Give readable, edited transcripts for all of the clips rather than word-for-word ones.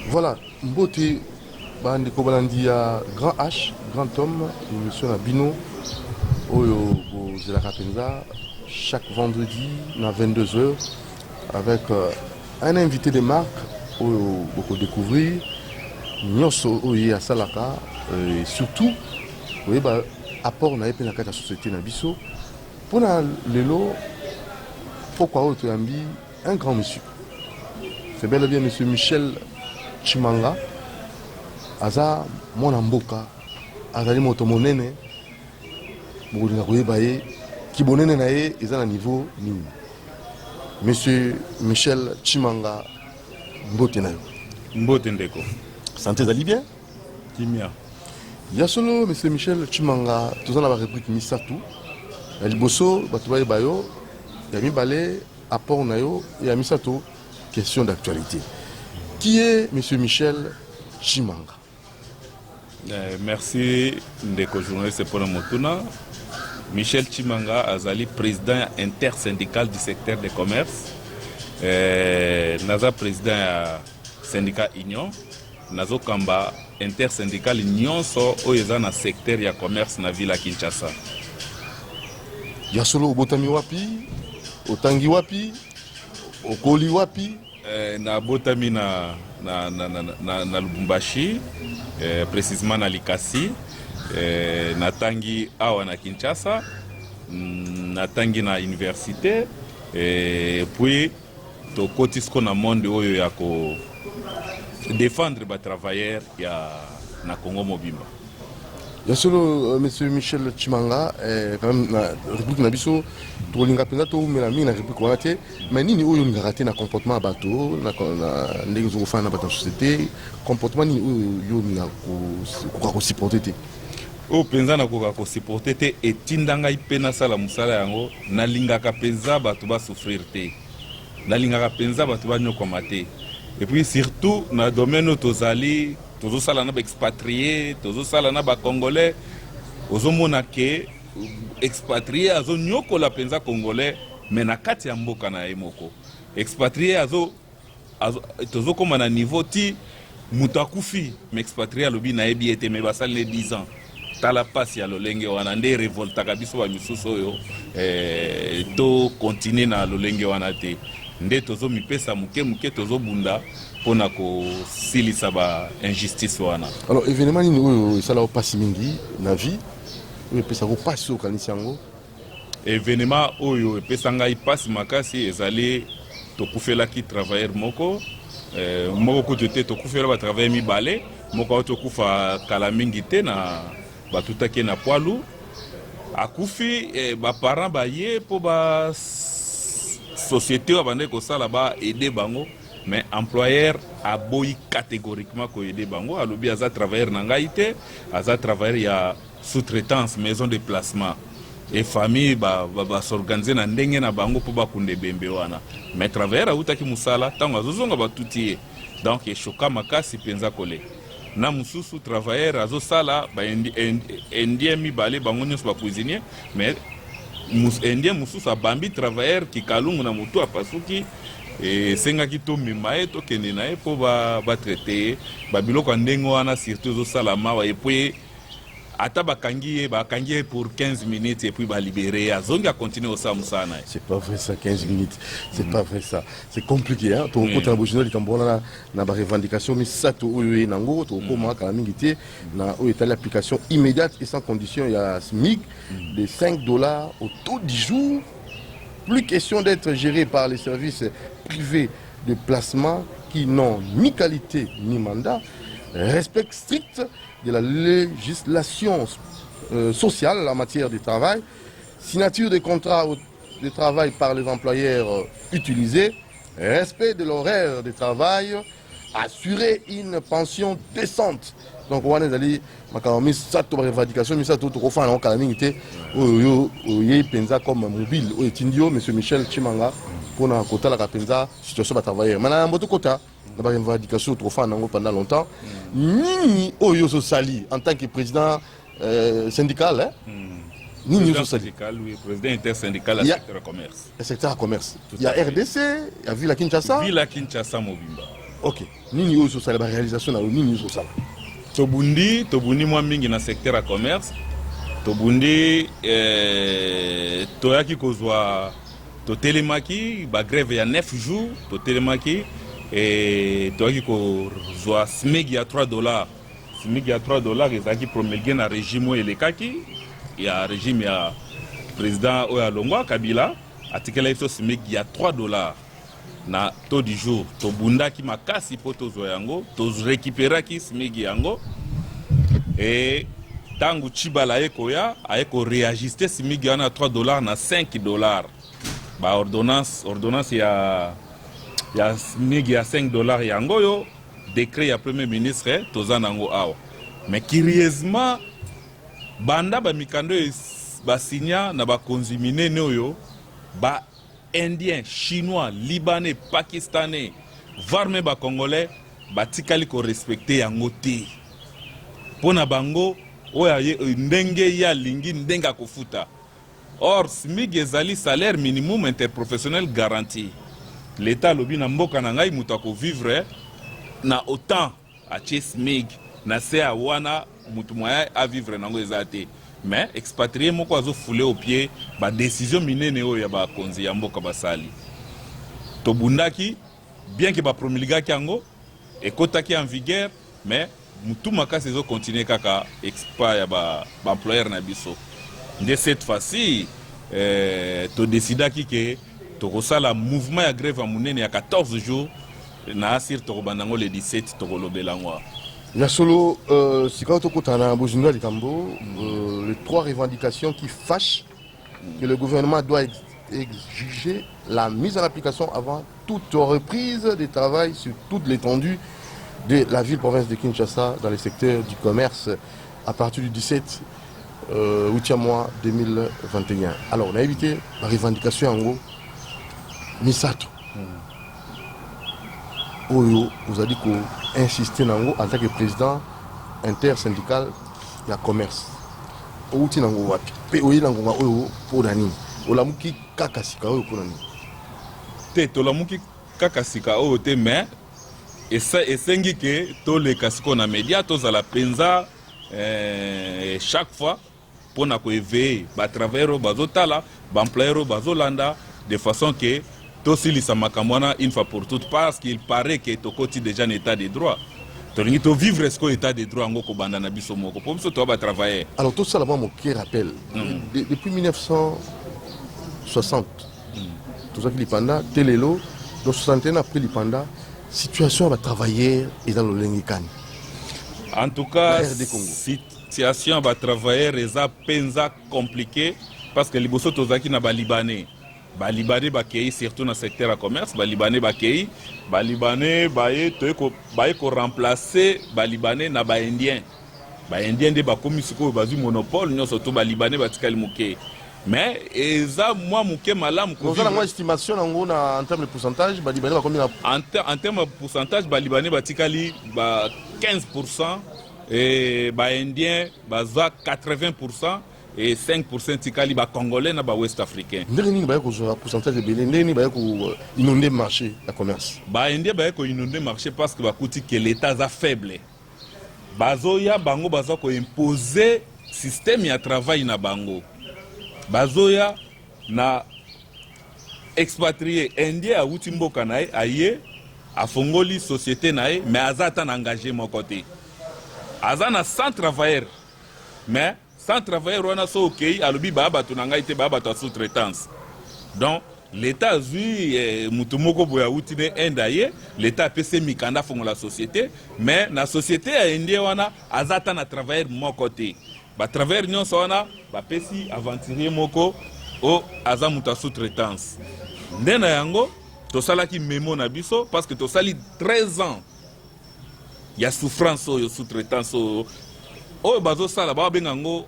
Voilà, Mbote, Bande Kobalandi a grand H, grand homme, émission à Bino, au Zelaka Penza, chaque vendredi à 22h, avec un invité de marque, au découvrir, Nyoso Oye à Salaka, et surtout, vous voyez, apport na la société na biso, pour l'élo, pourquoi autre un grand monsieur. C'est bel et bien monsieur Michel Chimanga, aza mwana mboka, azali moto monene, mokolinga koyeba ye, ki bonene na ye eza na niveau nini. Monsieur Michel Chimanga, mbote na yo. Mbote ndeko. Santé ezali bien? Kimia. Ya solo monsieur Michel Chimanga, toza na ba rubrique misatu. Ya liboso bato bayeba yo, ya mibale apport na yo, ya misato question d'actualité. Qui est M. Michel Chimanga? Merci ndeko journaliste pour le Motuna. Michel Chimanga azali président intersyndical du secteur de commerce. Naza président syndicat Union. Nazo kamba intersyndical nyonso oyo na secteur ya commerce na ville ya Kinshasa. Ya solo obotami wapi? Otangi wapi? Okoli wapi? Na botami na Lubumbashi, précisément na Likasi, na tangi awa na Kinshasa, na tangi na université, puis to kotisko na monde oyo ya ko défendre ba travailleurs ya na Congo Mobimba. Ya solo monsieur Michel Chimanga, quand même na rubrique na biso tolinga penza to mela mingi na rubrique wana te, mais nini oyo linga raté na comportement bato na ndenge zo fana na société, comportement nini oyo na ko supporter te. O penza na ko supporter te etindanga ipena sala musala yango na lingaka penza bato ba souffrir te. Na lingaka penza bato ba nyokoma te. Et puis surtout na domaine tozali tozo sala na ba expatrié, tozo sala na ba congolais, ozo mona ke expatrié azo nyoko la penza congolais mais na kati ya mboka na ye moko. Expatrié azo tozo koma na niveau ti mutu akufi mais expatrié alobi na yebi ete me basali ne 10 ans. Tala pasi ya lolenge wana nde revoltaka biso ba misusu oyo to continuer na lolenge wana te. Nde tozo mipesa muke tozo bunda pona ko silisa ba injustice wana. Alors événement nini oyo sala o pasi mingi na vie oyo pesa ko pasi o kanisi yango. Événement oyo pesa ngai pasi makasi ezali tokufela ki travailleur moko moko kote tokufela ba travailleur mibale moko tokufa kala mingi te na batutaki na poilu akufi ba parents ba ye po ba société wa bande ko sala ba aider bango mais employeur a boyi catégoriquement ko aider bango alobi aza travailleur na ngai te aza travailleur ya sous-traitance maison de placement et famille ba s'organiser na ndenge na bango po ba kunde bembe wana mais travailleur a utaki musala tango azozonga batuti donc eshoka makasi penza kole na mususu travailleur azo sala ba indien mibale bango nyonso ba cuisinier mais indien mususu abambi travailleur ki kalungu na mutu apasuki sengaki to mema ye tokende na ye po batraite babiloko ndenge wana surtout ezosala mawa epui ata bakangi ye pour 15 minutes et puis libéré azongi a continuer au samusana. C'est pas vrai ça 15 minutes. C'est pas vrai ça. C'est compliqué hein. To ko travailler na kambona na ba revendication mais ça to oyo nango to ko ma kala mingi te na o état l'application immédiate et sans condition il y a SMIC de $5 au taux du jour. Plus question d'être géré par les services privés de placement qui n'ont ni qualité ni mandat, respect strict de la législation sociale en matière de travail, signature des contrats de travail par les employeurs utilisés, respect de l'horaire de travail, assurer une pension décente. Donc on a dit que ça to revendication mais ça to ko fa na kala mingi te oyo ye penza comme mobile o etindio monsieur Michel Chimanga pour na kota la penza situation ba travailler mana mboto kota na ba revendication to fa na pendant longtemps nini oyo so sali en tant que président syndical hein Nini Président Ososali. syndical, oui, président intersyndical à Il y a- secteur commerce. Le secteur commerce. Tout Il y a à fait. RDC, il y a Villa Kinshasa. Villa Kinshasa Mobimba. Ok. Nini Ososali, la réalisation na Nini Ososali. Tobundi moi mingi na secteur à commerce. Tobundi toyaki kozwa totelemaki ba grève ya 9 jours totelemaki et toyaki kozwa SMIC ya $3. SMIC ya $3 ezalaki promulgué na régime oyo elekaki ya régime ya président oyo alongwa Kabila atikela biso SMIC ya $3 na taux du jour tobundaki makasi mpo tozwa yango torécupéraki SMIC yango et tangu Chibala ekoya ayeko réajuster SMIC wana $3 na $5 ba ordonnance ya SMIC ya $5 yango yo décret ya premier ministre toza nango awa mais curieusement banda ba mikando basinya na bakonzi minene oyo ba indien chinois libanais pakistanais voire même ba congolais batikali ko respecter yango te pona bango oyo ndenge ya lingi ndenge akofuta. Or SMIC ezali salaire minimum interprofessionnel garanti. L'État lobi na mboka na ngai mutu akovivre na autant atie SMIC na se wana mutu moya a vivre nango eza te. Mais expatrié moko azofule au pied ba décision minene oyo ya bakonzi ya mboka basali. Tobundaki bien que ba promulgaki yango ekotaki en vigueur mais mutu makasi ezo continuer kaka expa ya ba employeur na biso. De cette fois-ci, to décidaki que tokosala mouvement ya grève ya munene ya 14 jours na asir tokobandango le 17 tokolobelango. Ya solo, si quand on a Bojino Likambo, les 3 revendications qui fâchent que le gouvernement doit exiger la mise en application avant toute reprise des travail sur toute l'étendue de la ville-province de Kinshasa dans le secteur du commerce à partir du 17 8e mois 2021. Alors, on a évité la revendication en gros, Misato. Oyo, vous avez dit qu'on insistait en tant que président intersyndical de la commerce. Outi nango wapi? Pe oyi nango nga oyo pour nani? Olamuki kakasika oyo pour nani? Te tolamuki kakasika oyo te mais esengi ke toleka siko na média tozala penza chaque fois pour na ko éveiller ba travailleurs bazotala ba employeurs bazolanda de façon que tosilisa makambo wana une fois pour toutes parce qu'il paraît que tokoti déjà en état de droit tolingi to vivre ce état de droit ngo kobanda na biso moko po biso to ba travailler. Alors tout ça là-bas mon cœur rappelle depuis 1960 tout ça qui l'ipanda telelo dans 61 après l'ipanda situation va travailler et dans le lengikani. En tout cas, situation va travailler eza penza compliqué parce que liboso tozaki na ba libanais bakei surtout dans le secteur de commerce libanais bakei libanais baye ko remplacer libanais na ba indien de bakomi siko bazui monopole nyonso to libanais batikali moke mais eza moi moke malamu ko une estimation en termes de pourcentage libanais bakomi na en termes de pourcentage libanais batikali 15% et indien baza 80% et 5% tikali ba congolais na ba ouest africain. Ndenge nini ba ko pourcentage de belé ndenge nini ba ko inonder marché la commerce. Ba indien ba ko inonder marché parce que ba kuti que l'état za faible. Bazoya bango baza ko imposer système ya travail na bango. Bazoya na expatrié indien a uti mboka na aye afongoli société na mais azata na engagé mon côté. Azana sans travailleur mais sans travailleur on a so ok alobi baba tunanga ite baba ta sous-traitance. Donc l'état zui mutumoko boya utine endaye l'état pese mikanda fongo la société mais na société a indie wana azata na travailleur mon côté. Ba travailleur nyonso wana ba pesi aventurier moko o aza muta sous-traitance. Ndena yango to salaki memo na biso parce que to sali 13 ans. Il y a souffrance au sous-traitance au bazo sala ba bengango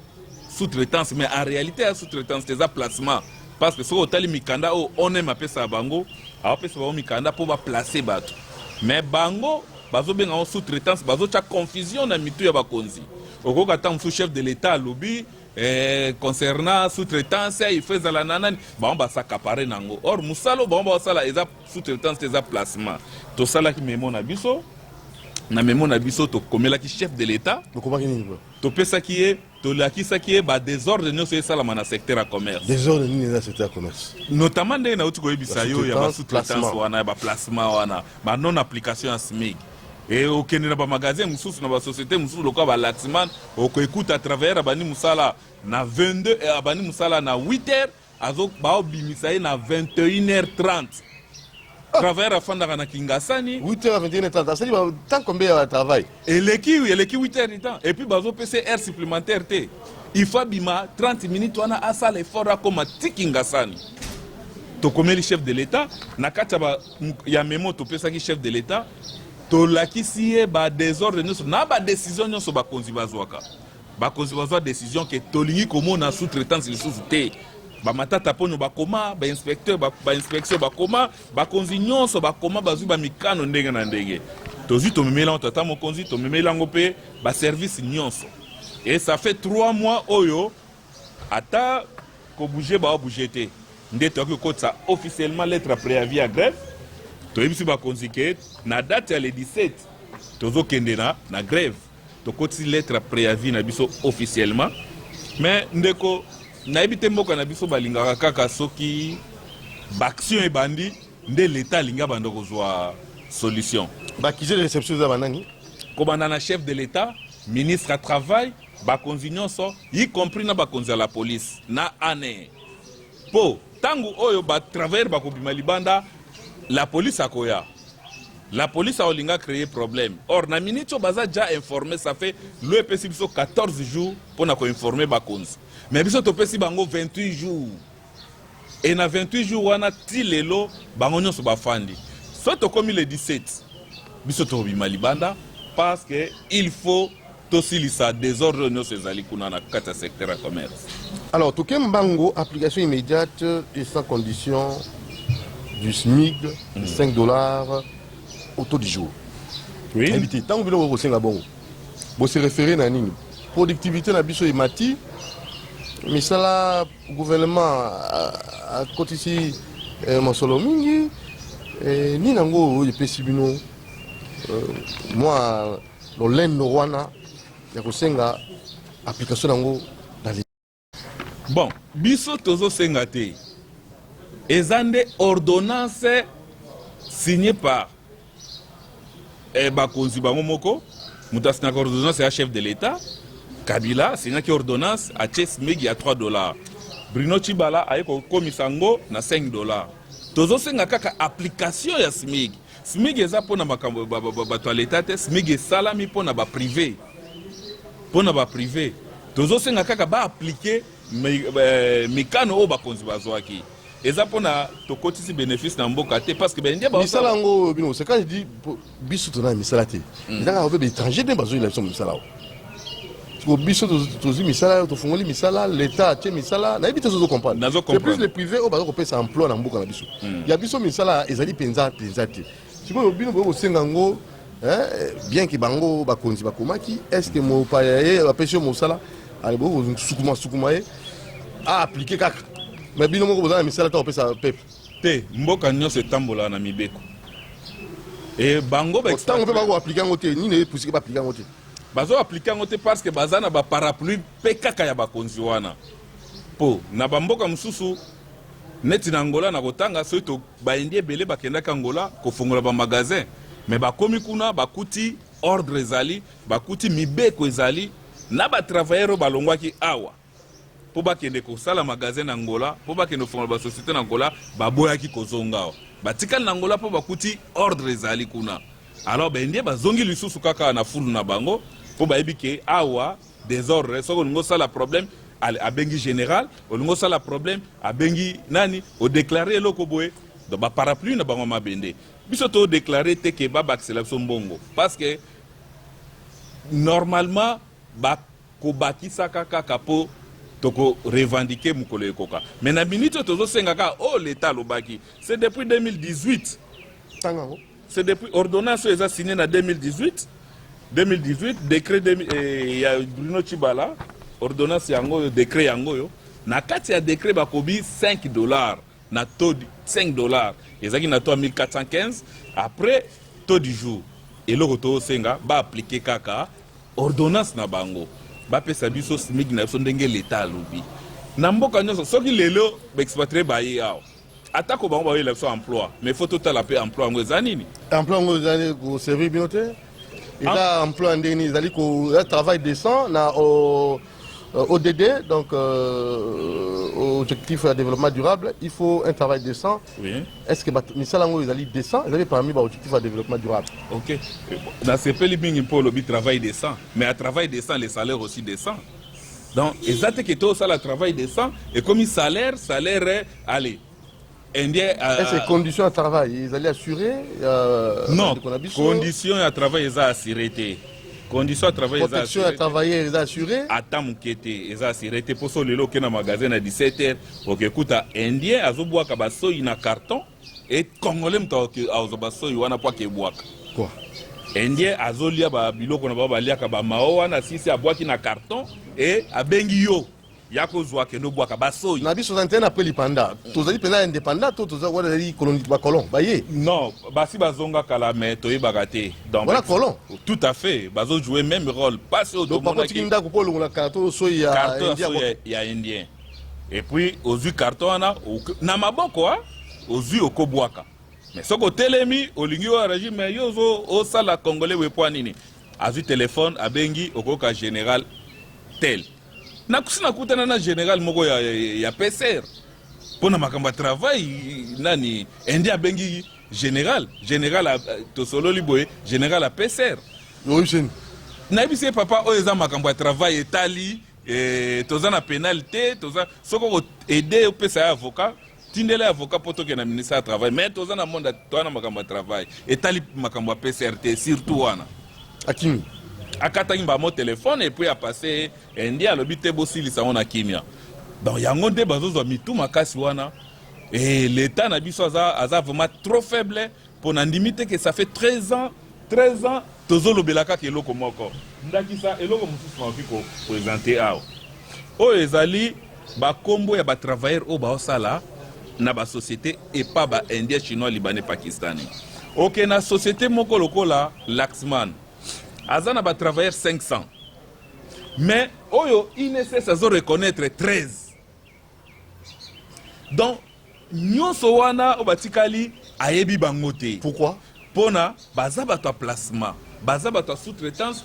sous-traitance mais en réalité la sous-traitance c'est un placement parce que so otali mikanda on aime appeler ça bango appeler ça mikanda pour ba placer bato mais bango bazo bengango sous-traitance bazo cha confusion na mitu ya bakonzi okoka tant sous chef de l'état lobby concernant sous-traitance il faut ezala nanani bango basakapare nango or mosala bango baosala eza sous-traitance eza placement tosalaki memo na biso na memo na biso tokomelaki chef de l'état topesaki ye tolakisaki ye badésordre nyonso esalama na secteur ya commerce désordre nini na secteur ya commerce notamment ndenge nauti koyebisa yo ya basous-traitance wana ya baplacement wana banon application ya smig e okende na bamagasin mosusu na basociété mosusu lokola balaxman okoekuta travailleur abandi mosala na 22 abandi mosala na 8 heures baobimisa ye na 21h30 travailleur afandaka na kingasani 8h à 21h30 ça dit tant combien de travail eleki 8h du temps et puis bazopesa heure supplémentaire te il faut bima 30 minutes wana asala effort akoma ti kingasani tokomeli chef de l'état na kati ya memo topesaki chef de l'état tolakisi ye badésordre nyonso na badécision nyonso bakonzi bazwaka bakonzi bazwa décision ke tolingi komona sous-traitance lisusu te bamatata mponyo bakoma bainspecteur bakoma bakonzi nyonso bakoma bazwi bamikano ndenge na ndenge tozwi tomemeli yango tata mokonzi tomemeli yango mpe baservice nyonso et ça fait 3 mois oyo ata kobouge baobouge te nde toyaki kokotisa officiellement lettre à préavis à grève toyebisi bakonzi ke na date ya le 17 tozokende na grève tokotisi lettre à préavis na biso officiellement mais ndeko nayebi te mboka na biso balingaka kaka soki baaction ebandi nde l'état alinga banda kozwa solution bakize de réception eza banani kobanda na chef de l'état ministre à travail bakonzi nyonso y compris na bakonzi ya la police na ane po ntango oyo batravailleur bakobima libanda la police akoya la police aolinga créer problème or na minute oyo baza déjà informé ça fait lo epesi biso 14 jours mpona koinforme bakonzi mais biso topesi bango 28 jours et na 28 jours wana ti lelo bango nyonso bafandi so tokomi le 17 biso tokobima libanda parce que il faut tosilisa désordre nyonso ezali kuna na kati ya secteur ya commerce. Alors toke mbango application immédiate et sans condition du SMIC 5 $ au taux du jour. Oui. Invité tant que vous avez bon vous se référez à nini productivité na biso emati mais ça là gouvernement a côté ici mosolo mingi ni nango epesi bino moi lo lendo wana ya kosenga application nango dans les bon biso tozosenga te ezande ordonnance signée par bakonzi bango moko mutu asignaka ordonnance ya chef de l'état Kabila asignaki ordonnance atie SMIC ya 3 $. Bruno Tshibala aye kokomisa yango na 5 $. Tozosenga kaka application ya SMIC. SMIC eza mpona makambo bato ya leta te, SMIC esalami mpona baprivé. Mpona baprivé. Tozosenga kaka baaplike mikano oyo bakonzi bazwaki. Eza mpona tokotisi bénéfice na mboka te parce que bendia ba misala ngo bino c'est quand je dis biso tona misala te. Ndanga obe étranger ne bazo la misala. Biso tozi misala tofungoli misala l'état atie misala na biso tozo comprendre. C'est plus les privés au bazo pesa emploi na mboka na biso. Ya biso misala ezali penza te. Siko bino bo senga ngo bien que bango bakonzi bakomaki est-ce que mo paye ba pêche mo sala ale bo sukuma a appliquer kaka. Mais bino moko bozana misala ta opesa peuple te mboka nyonso etambola na mibeko et bango ba extant on peut pas appliquer ngote ni ne pousse pas appliquer ngote bazo appliquer ngote parce que bazana ba parapluie pe kaka ya bakonzi wana po na bamboka mususu neti na Angola na kotanga soto baindie belé bakendaka Angola kofongola ba magasin mais bakomi kuna bakuti ordre ezali bakuti mibeko ezali na ba travailleur balongwaki awa po bakende kosala magasin na Angola po bakende kofongola ba société na Angola baboyaki kozonga batikali na Angola po bakuti ordre ezali kuna alors baindie bazongi lisusu kaka na fulu na bango po bayebi ke awa désordre soko ngo sala problème abengi général olingo sala problème abengi nani o déclarer eloko boye do ba parapluie na bango mabende biso to déclarer te ke ba accélération mbongo parce que normalement ba ko bakisa kaka po toko revendiquer mukolo ekoka mais na minute tozo sengaka oh l'état lobaki c'est depuis 2018 tango c'est depuis ordonnance eza signé na 2018 décret ya Bruno Tshibala ordonnance yango décret yango yo na kati ya décret bakobi $5 na taux $5 ezaki na taux 1415 après taux du jour eloko to senga ba appliquer kaka ordonnance na bango ba pesa biso smig na biso ndenge l'état alobi na mboka nyonso soki lelo ba expatrié ba ye awo atako bango ba yela biso emploi mais faut total appel emploi ngo eza nini emploi ngo ezali ko servir binote eza emploi ndeni ezali ko travail décent na ODD, donc objectif de développement durable, il faut un travail décent. Oui. Est-ce que Misalango est décent? Vous avez parmi les objectifs de développement durable. Ok. Dans ce pays, il faut le travail décent. Mais à travail décent, les salaires aussi décents. Donc, exactement que tout ça, le travail décent, et comme il salaire, allez. Indien. Est-ce que les conditions de travail, ils allaient assurer non, conditions de travail, ils ont assuré. Conditions à travailler, protection à travailler, ils assurés. Attends, ils ont assuré. Pour ça, les gens qui sont dans le magasin à 17h, ok, écoute, Indien, ils ont boire kabaso, ils ont un carton, et Congolais, ils ont baso, ils ont pas qu'ils boivent. Quoi? Indien, ils ont lié bilo qu'on a balia kabamao, on a six à boire qui un carton, et à Bengio. Yako zwa ke no boaka baso. Na biso 61 après l'indépendant. Tozali pena indépendant, tozali wala li colonie ba colon. Baye. Non, basi bazonga kala mais toye bagate. Donc voilà colon. Tout à fait. Bazo jouer même rôle. Passer au donc par contre kinda ko polo na carton so ya indien. Il y a indien. Et puis aux yeux carton na maboko aux yeux au kobwaka. Mais soko telemi olingi wa régime yozo au sala congolais we po nini. Azu téléphone abengi okoka général tel. Na kusina kutana na général moko ya PCR pona makamba travail nani India bengi général to solo liboye général a PCR oui c'est na bise papa o eza makamba travail etali toza na pénalité toza soko aider pesa avocat tindele avocat poto ke na ministère du travail mais toza na monde to na makamba travail etali makamba PCR surtout wana akimi akataki mbamo téléphone et puis a passé India l'obité bosili sa on a kimia donc yango nde bazozo mitu makasi wana et l'état na biso aza vraiment trop faible pour n'andimiter que ça fait 13 ans tozolo belaka ke eloko moko ndaki sa eloko mususu na ko présenter awo o ezali ba kombo ya ba travailleurs o ba osala na ba société et pas ba indien chinois libanais pakistanais OK na société moko lokola Laxman Azana va travailler 500. Mais Oyo, il est nécessaire de reconnaître 13. Donc, nous sommes obatikali ayebi bangote. Pourquoi? Pona baza bato placement, baza bato sous-traitance,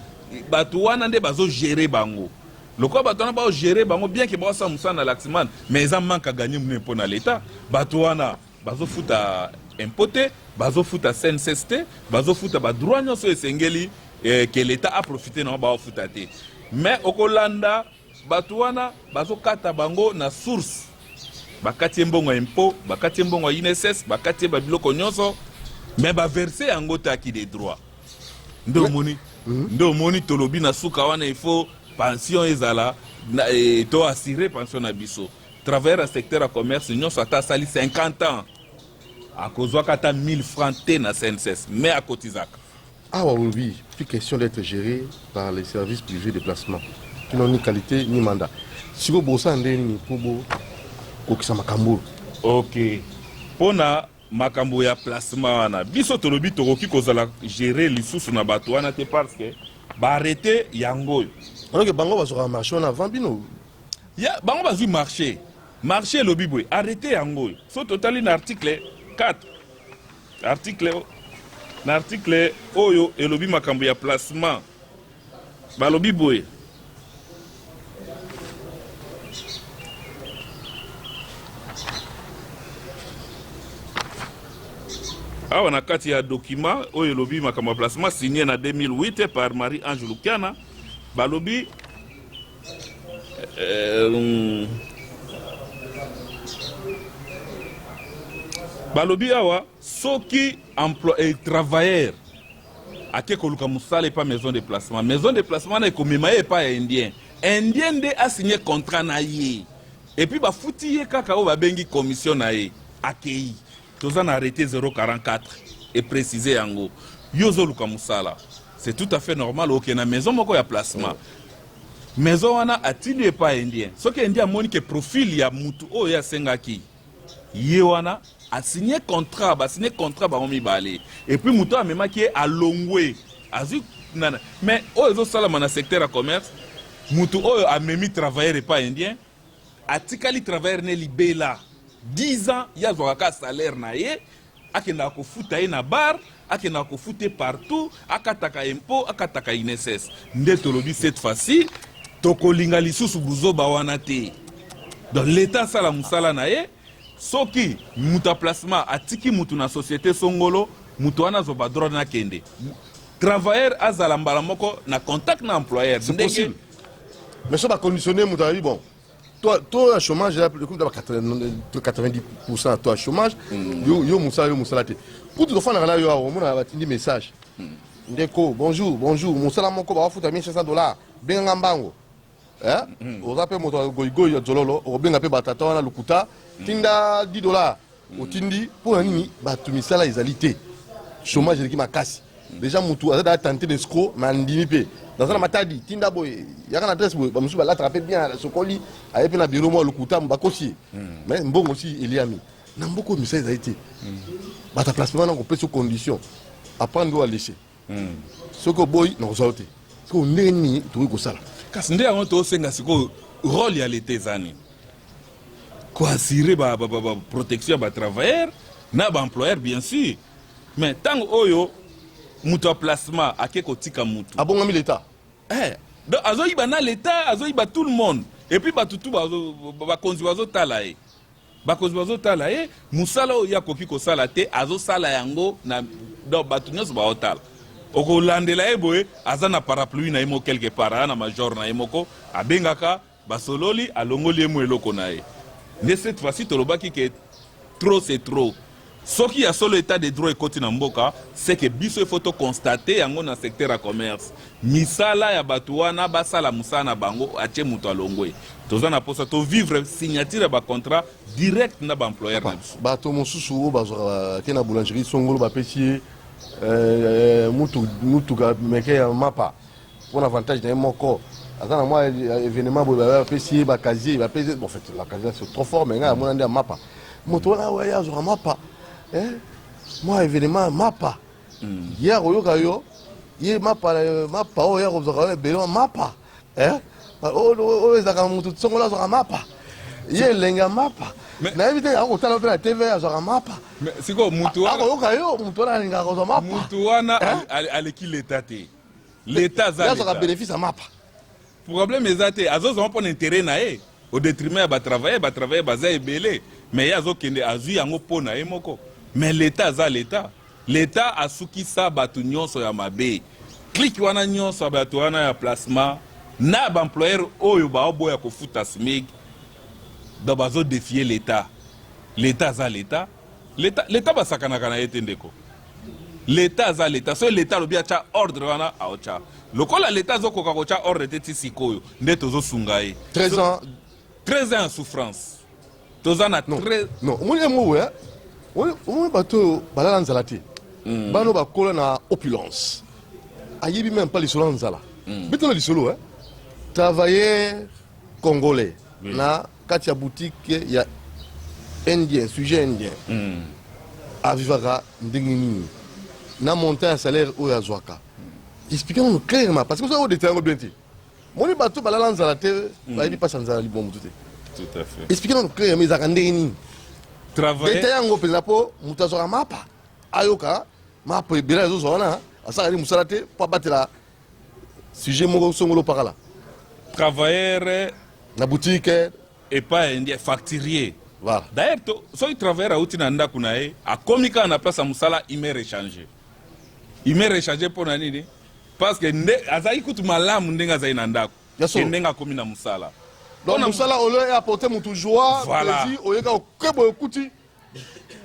bato wana nde bazo gérer bango. Loko bato na ba gérer bango bien que ba sa musa na Laxman, mais ils manque à gagner mune pona l'état. Bato wana bazo futa impoté, bazo futa CNSST, bazo futa ba droit nyoso esengeli. Que l'État a profité na ba futate mais okolanda batuana bazo kata bango na source bakati mbongo impôt bakati mbongo INSS bakati ba biloko nyonso mais ba verser yango taki des droits ndo moni tolobi na suka wana il faut pension ezala to assurer pension na biso travailler à secteur à commerce nyonso ata sali 50 ans a kozwa kata 1000 francs te na CNSS mais à kotizaka. Ah oui, plus question d'être géré par les services privés de placement qui n'ont ni qualité ni mandat. Si vous bossez en ligne pour vous, kokisa makambo. Ok. Pona makambo ya placement wana. Biso tolobi toroki kozala gérer lisusu na bato wana te parce que ba arrêter yango. Alors que bango va sur marché on avant bino. Ya bango va sur marché. Marché lobi boy arrêter yango. So total na article 4. L'article Oyo et lobi makambo ya placement. Ba lobi boy. Awa na kati ya document Oyo lobi makambo ya placement signé na 2008 par Marie-Ange Lukiana. Ba lobi balobi awa soki emploi et travailleur ake koluka musala pas maison de placement na ekomema ye pas indien nde a signé contrat na ye et puis bafuti ye kaka o babengi commission na ye akei toza na arrêté 044 et préciser yango yozo luka musala c'est tout à fait normal ok na maison moko ya placement maison wana atindi epa indien soki indien amoni ke profil ya mutu oyo asengaki ye wana asigné contrat bango mibale et puis mutu amemaki ye alongwe azwi nana mais oyo ezosalama na secteur ya commerce mutu oyo amemi travailleur epa indien atikali travailleur ne libela 10 ans ye azwaka ka salaire na ye akendaka kofuta ye na bar akendaka kofuta partout akataka impôt akataka INSS nde tolobi cette fois-ci tokolinga lisusu buzoba wana te donc l'état asala musala na ye soki mutu a placement atiki mutu na société songolo mutu wana azoba droit na kende travailleur azala mbala moko na contact na employeur c'est possible mais ça va conditionner mutu ali bon toi chômage là le coup de 90% toi chômage yo musala te pour tout faire na yo on a batindi message ndeko bonjour musala moko ba futa $1500 benga mbango ozape moto goigoyi ya zololo obenga pe batata wana lukuta tinda $10 otindi pour nini batu misala ezali te chômage eleki makasi déjà mutu azada tenter d'escroc mandimi pe dans un matadi tinda boy yaka na adresse boy ba musu ba l'attraper bien sokoli ayepe na bureau mo lukuta mbakosi mais mbongo aussi eliami na mboko misala ezali te bata placement na ko pe sous condition apprendre à laisser soko boy na kozote soko ndeni to ko sala kasi nde yango tosenga sikoyo rôle ya leta ezani koassire protection ya batravailleur na baemployeur bien sûr mais ntango oyo mutu ya placement ake kotika mutu abongami leta donc azoyiba na leta azoyiba tout le monde et puis batutu bakonzi bazotala ye musala oyo akoki kosala te azosala yango na donc bato nyonso baotala okolandela ye boye aza na parapluie na ye moko quelque part aa na major na ye moko abengaka basololi alongoli ye mo eloko na ye nde cette fois-ci tolobaki ke trop c'est trop soki ya solo état de droit ekoti na mboka c'est que biso ifo toconstate yango na secteur ya commerce misala ya bato wana basala mosala na bango atie moto alongwe toza na posa tovivre signature ya bacontrat direct na baemployeur na biso bato mosusu oyo bazwaka ke na boulangerie songolo bapesi ye mutuka meke ya mapa pour avantage na ye moko aza na mwa événement boye bapesi ye bakazier bapesi bon fait la casier c'est trop fort mais ngai amona nde ya mapa moto wana oyo azwaka mapa mwa événement mapa ye akoyoka yo ye mapa oyo ya kozwaka ebele mapa oyo ezalaka motu songolo azwaka mapa ye elenga mapa nayebi te akotala mpe na tv azwaka mapa akoyoka yo motu wana alingaka kozwa mapa motu wana aleki leta te leta azwaka bénéfice ya mapa problème eza te azozwa mpo na intérêt na ye au détriment ya batravailleur baza ebele mais ye azokende azwi yango mpo na ye moko mais leta aza leta asukisa bato nyonso ya mabe kliki wana nyonso ya bato wana ya placement na baemployeur oyo baoboya kofuta smig donc bazodefie leta aza leta basakanaka na ye te ndeko leta aza leta soki leta alobi atya ordre wana aotya lokola leta azokoka kotya ordre te ti sikoyo nde tozosunga ye 13 ans ya souffrance toza na omoni emowe omoni bato oyo balala nzala te bano bakola na opulence ayebi même pas lisolo ya nzala betona lisolo travailleur congolais na kati ya boutique ya indien sujet indien avivaka ndenge nini na montant ya salaire oyo azwaka expliquez-nous clairement parce que ça odete yango bien te moni bato balala nzala te bayebi mpasa nzala libo motu te tout à fait expliquez-nous clairement ezalaka ndenge nini deta yango mpenza mpo moto azwaka mapa ayoka mapa ebele ezozwa wana asalaki mosala te mpo abatela sujet moko songolo pakala travailleur na boutique epa indien facturier voilà d'ailleurs soki travailleur auti na ndako na ye akomi kaka na place ya mosala imer échange mpo na nini parce que azalaki kutu malamu ndenge azali na ndako ke ndenge akomi na mosala donc mosala olio eapporte motu joie plaisir oyeka okebo okuti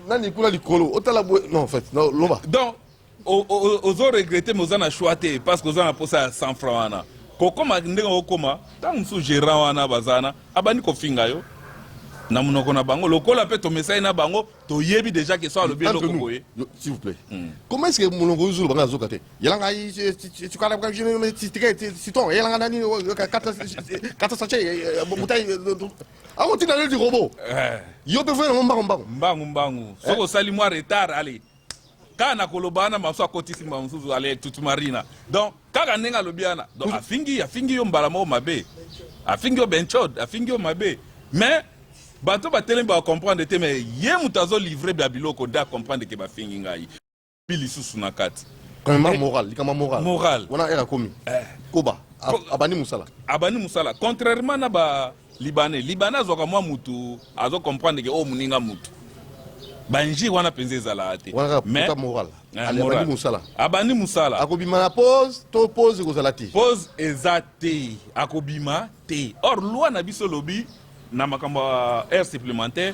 nani kuna likolo otala non en fait loba donc ozoregrete me oza na choix te parce que oza na posa ya 100 franc wana kokoma ndenge okoma ntango mosusu gérant wana baza wana abandi kofinga yo na monoko na bango lokola pe to message na bango to yebi déjà que soit le bien loko boye s'il vous plaît. Comment est-ce que monongo zulu banga zokate yalanga tu kala banga jine citon yalanga nani kata sache mutai ako tina le di robot yo pe faire mbangu soko sali moi retard allez kana kolobana maso akotisi mbangu allez tutu marina donc kaka nenga lobiana donc afingi yo mbala mo mabe afingi yo benchod afingi yo mabe mais bato batelemba ba comprendre te mais ye mutazo livrer babiloko da comprendre que ba fingi ngai bili susu na kati quand même moral likama moral wana era komi koba abani musala contrairement na ba libanais zoka mwa mutu azo comprendre que o muninga mutu banji wana penze ezala ate mais moral abani musala akobima na pause to pause kozala te pause ezate akobima te or loi na biso lobi na makambo heure supplémentaire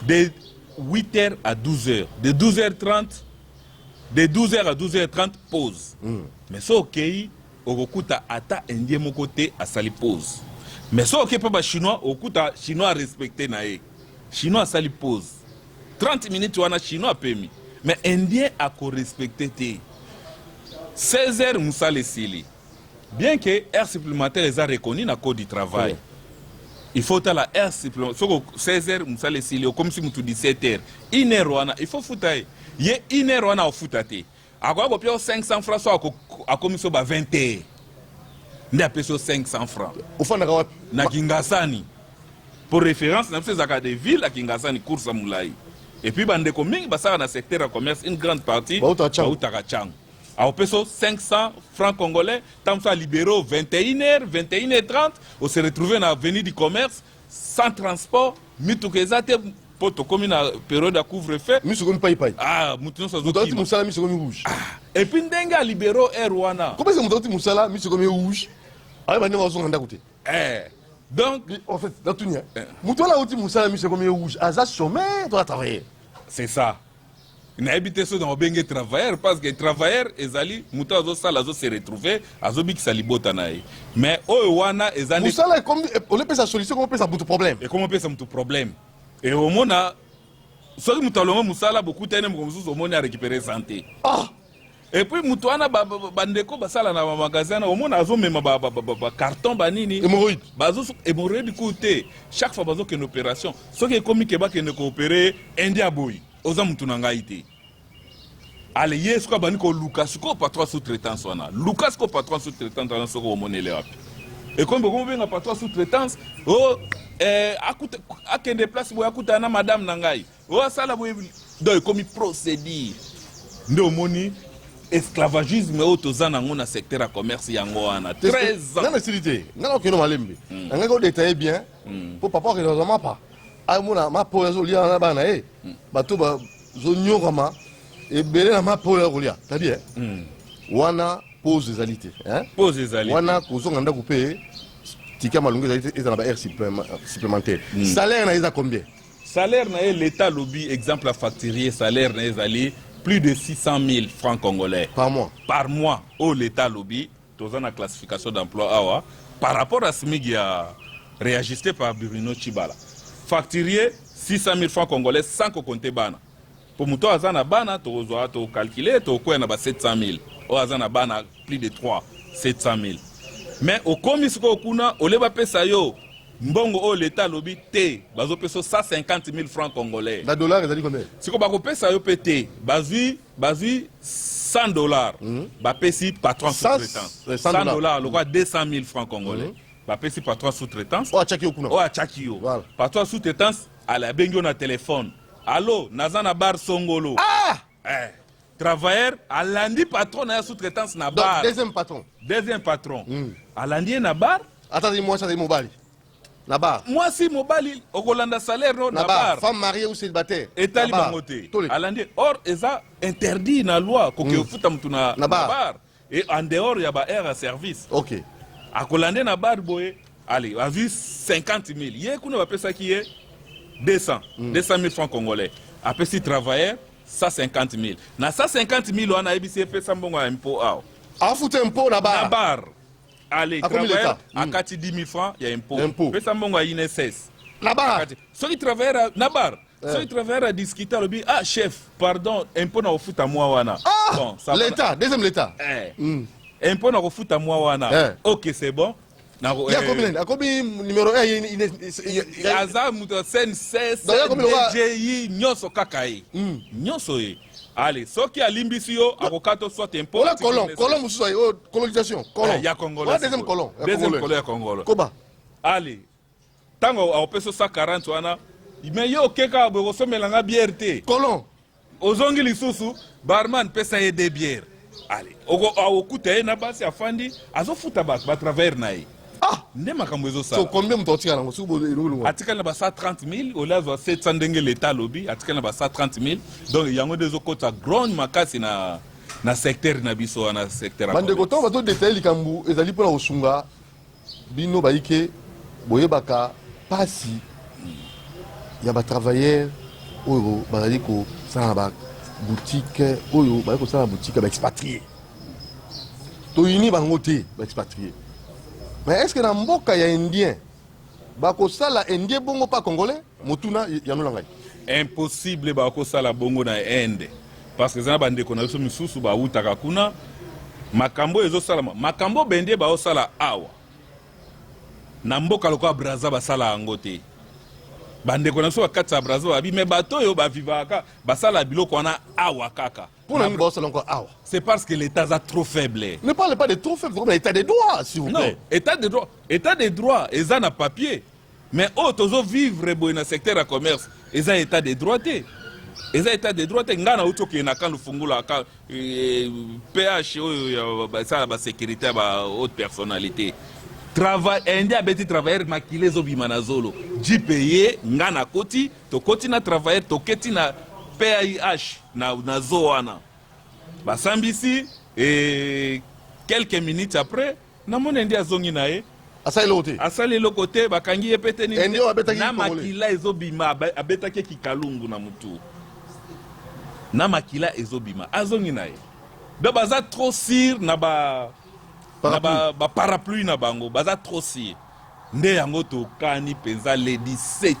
de 8h à 12h de 12h30 de 12h à 12h30 pause mais so okei okokuta ata indien moko te asali pause mais so okei pa ba chinois okuta chinois respecté na ye chinois asali pause 30 minutes wana chinois apemi mais indien ako respecté te 16h musala esili bien que heure supplémentaire eza reconnu na code du travail il faut la heure supplémentaire 16h musala esili comme si mutu 17h 1h wana il faut futa ye 1h wana ofuta te akoya kopia 500 francs so akomiso ba 20h nde apeso 500 francs ofandaka wapi na Kingasani pour référence na biso ezaka de ville à Kingasani course à Moulai et puis bandeko mingi basala na secteur ya commerce une grande partie bautaka chango aopeso 500 francs congolais tamso a libéraux 21h 21h30 on se retrouve na avenue du commerce sans transport mituka eza te po tokomi na période ya couvre-feu miso komi pai mutu nyonso azokima musala miso komi rouge et puis ndenge a libéraux air wana comment est-ce que mutu musala miso komi rouge ayi bande bazonga ndako te donc en fait dans tout nia mutu ala uti musala miso komi rouge aza chômeur doit travailler c'est ça nayebi te so na obenge travailleur parce que travailleur ezali mutu azosala azo se retrouver azobikisa libota na ye mais oyo wana ezali musala comme olepesa solution comme opesa mutu problème et comment opesa mutu problème et omona soki mutu alongo musala bokuta ene moko mosusu omoni arécupérer santé et puis mutu wana bandeko basala na bamagasin na omona azomema bacarton banini hémorroïde ku te chaque fois bazokende opération soki ekomi ke bakende koopere indi aboyi oza mutu na ngai te ale ye soki abandi koluka sikoyo patron sous-traitance wana luka sikoyo patron sous-traitance wana soki omonele wapi ekomi bokomobenga patron sous-traitance akende place boye akutana na madame na ngai asala boye do ekomi procédure nde omoni esclavagisme oyo toza nango na secteur ya commerce yango wana 13 ans nana esili te ngana okende malembe angaki odetaye bien mpo papa okende aza mapa amona mapa oyo azolia na bana ye bato bazonyokama ebele na mapa oyo akolia tabi wana pause ezali te wana kozonga ndako mpe tika malungu ezali te eza na ba aire supplémentaire salaire na eza combien salaire na ye l'état lobi exemple ya facturier salaire na ye ezali plus de 600 000 francs congolais par mois au l'état lobby toza na classification d'emploi awa par rapport à SMIC ya réajusté par Bruno Chibala facturier 600 000 francs congolais sans compter bana pour muto azana bana to calculer to ko na ba 700 000 o azana bana plus de 700 000 mais au komisiko kuna oleba pesa yo mbongo o l'état lobby te bazo peso 150 000 francs congolais la dollar ezali combien siko bako pesa yo pété bazui $100 ba pesi patron sous-traitance $100 le quoi 200 000 francs congolais ba pesi patron sous-traitance o achaki okuna o achaki yo patron sous-traitance ala bengo na téléphone allo nazana bar songolo travailleur alandi patron na sous-traitance na bar deuxième patron alandi na bar attendez moi ça c'est mobile na bar moi si mobile okolanda salaire no na bar femme mariée ou célibataire etali bangote alandi or eza interdit na loi koke ofuta mutu na bar et en dehors ya ba aire à service OK akolande na bar boye allez a vu 50 000 ye kuna ba pesa ki ye 200 000 francs congolais apesi travailleur 150 000 na 150 000 wana ebisi pesa mbongo ya impôt ao afuta impôt na bar allez travailleur akati 10 000 francs ya impôt pesa mbongo ya INSS Nabar. Ceux qui travaillent à Nabar. Ceux qui travaillent à discuter, ah chef, pardon, un peu dans le foot à moi wana. Ah, bon, l'État, deuxième l'État. Un peu dans le foot à moi wana. Ok, c'est bon. Il y a combien numéro 1 il y a ça mutosen DJI nyoso kakai. Nyoso e. Allez, ceux qui a l'imbisio avocato soit un peu. Voilà colon mususa colonisation. Colon. Il y a congolais. Deuxième colon. Deuxième colon congolais. Koba. Allez. Tango a peso 140 wana. Mais yo keka bo somelanga bière te. Colon. Ozongi lisusu barman pesa ye de bière. Allez, okuta na basi afandi azofuta ba travailler nae. Ah, nde makambo ezo so combien mutotika nango subo elungu. Atikala na ba 130 000 au lieu 700 ndenge l'état lobby, atikala na ba 130 000. Donc yango dezo kota grande makasi na secteur na biso na secteur. Bande koto bato détail likambu ezali pona osunga bino baike boyebaka pasi ya ba travailleurs oyo bazali ko sana ba boutique oyo bazali ko sana boutique ba expatrié. To yini bango te ba expatrié. Mais est-ce que dans mboka ya indien bako sala indien bongo pas congolais mutuna yano langai? Impossible bako sala bongo na Inde parce que zana bande ko na biso misusu ba utaka kuna makambo ezo salama makambo bende ba osala awa na mboka lokwa Brazza basala yango te. Bande ko na biso bakatsa Brazza babi me bato yo ba vivaka basala biloko wana awa kaka. Pour nous ba osala encore awa. C'est parce que l'État est trop faible. Ne parlez pas de trop faible, mais état de droit, s'il vous plaît. Non, état de droit, ils ont un papier. Mais autres vivre dans le secteur de commerce, ils ont état de droit. Ils ont état de droit. Ils ont auto qui na quand le fungula PH ça la sécurité ba haute personnalité. Travail indien abeti travailleur makile zo bimanazolo. Ji payer ngana koti, to koti na travailleur to keti na PAIH na zoana. Basambisi et quelques minutes après, na mon india zongi nae. Asali le côté bakangi epete ni na makila ezobima abetake kikalungu na mutu. Na makila ezobima azongi nae. Be baza trop sir na ba parapluie na bango, baza trop sir. Nde yango to kani penza le 17.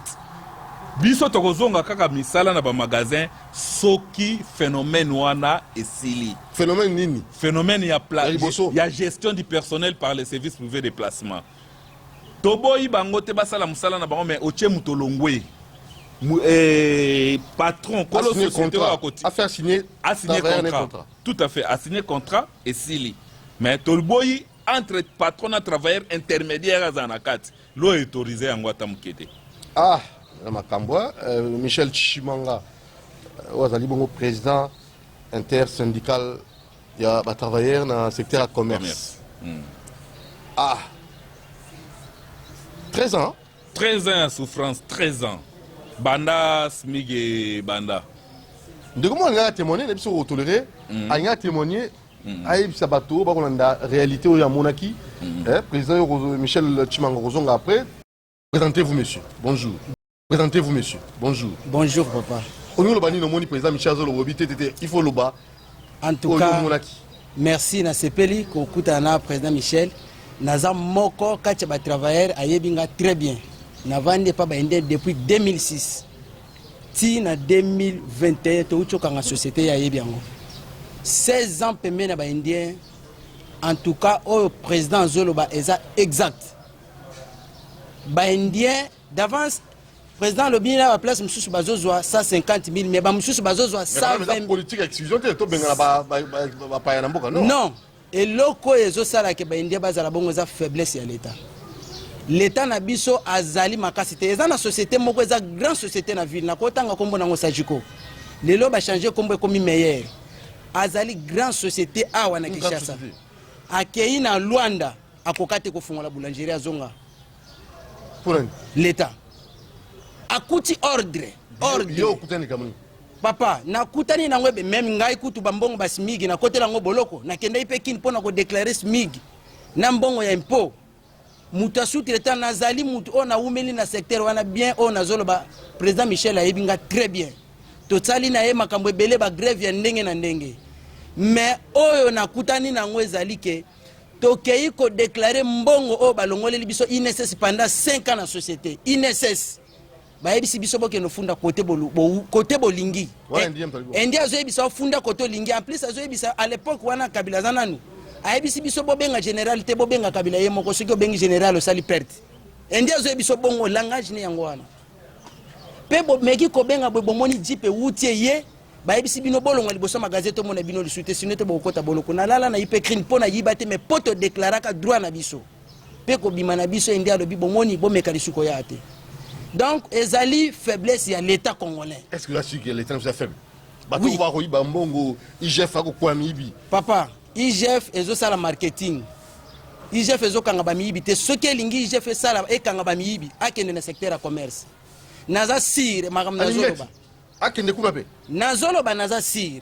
Biso tokozonga kaka misala na ba magasin soki phénomène wana esili. Phénomène nini? Phénomène ya gestion du personnel par les services privés de placement. Toboyi bango te basala musala na bango mais oche mutolongwe. Patron kolo société wa koti. A faire signer contrat. Tout à fait, a signé contrat esili. Mais toboyi entre patron et travailleur intermédiaire azanakati. Lo autorisé yango atamukete. Ah, Makambwa, Michel Chimanga, Ouazali Bongo, président intersyndical, il y a des travailleurs dans le secteur de commerce. Ah, 13 ans. 13 ans à souffrance, 13 ans. Banda, Smigé, Banda. De comment on a témoigné, on a toléré, on a témoigné, Aïb Sabato, on a la réalité où il y a Monaki, président Michel Chimanga, après. Présentez-vous, monsieur. Bonjour. Présentez-vous, monsieur. Bonjour. Bonjour, papa. On nous le président Michel Zolobi, il faut le bas. En tout cas, merci na sepeli kokutana président Michel. Naza moko kacha ba travailleur ayebinga très bien. Na vande pa ba inde depuis 2006. Ti na 2021 to uchoka nga société ya yebiango. 16 ans pemé na ba indien. En tout cas, au président Zoloba eza exact. Ba indien d'avance président Lobi na place Moussou Bazozwa 150 000 mais ba Moussou Bazozwa 120 000 politique exclusion to benga ba pa na mboka non. Non, et loko ezo sala ke ba india bazala bongo za faiblesse ya l'état. L'état na biso azali makasi te eza na société moko eza grande société na ville na kotanga kombo nango Sajiko. Lelo ba changer kombo comme meilleur. Azali grande société awa na Kinshasa. Akei na Luanda akokate ko fungola boulangerie azonga. Pour l'état akuti ordre yo kutani kamuni papa na kutani na ngwebe même ngai kutu bambongo basimigi na kotela ngo boloko na kenda ipekini pona ko déclarer smigi na mbongo ya impôt muta sous-traitant nazali mutu ona umeli na secteur wana bien ona zoloba président Michel ayebinga très bien totali na ye makambo ebele ba grève ya ndenge na ndenge mais oyo na kutani na ngo ezali ke tokei ko déclarer mbongo o balongoleli biso INSS pendant 5 ans na société INSS bayebisi biso bokende funda côté bolingi endi azoyebisa funda côté olingi en plus azoyebisa à l'époque wana Kabila zananu ayebisi biso bobenga général te bobenga Kabila ye moko soki obengi général osali perte endi azoyebisa bongo langage ne yango wana pe meki kobenga bomoni jipe wutie ye bayebisi bino bolonga liboso magazette omona bino lisute sino te bokota boloko na lala na ipekrine mpona yiba te mais poto déclaraka droit na biso pe kobima na biso endi alobi bomoni bomeka lisuko ya te. Donc, ezali faiblesse à l'État congolais. Est-ce que là, l'État nous a faible? Oui. IGF a quoi mibi? Papa, IGF est ça la marketing. IGF est kanga mibi. Te ce que lingi IGF est ça et kanga mibi. A kende na secteur à commerce. Naza sir, magam nazoloba. A kende kumabe. Nazoloba naza sir.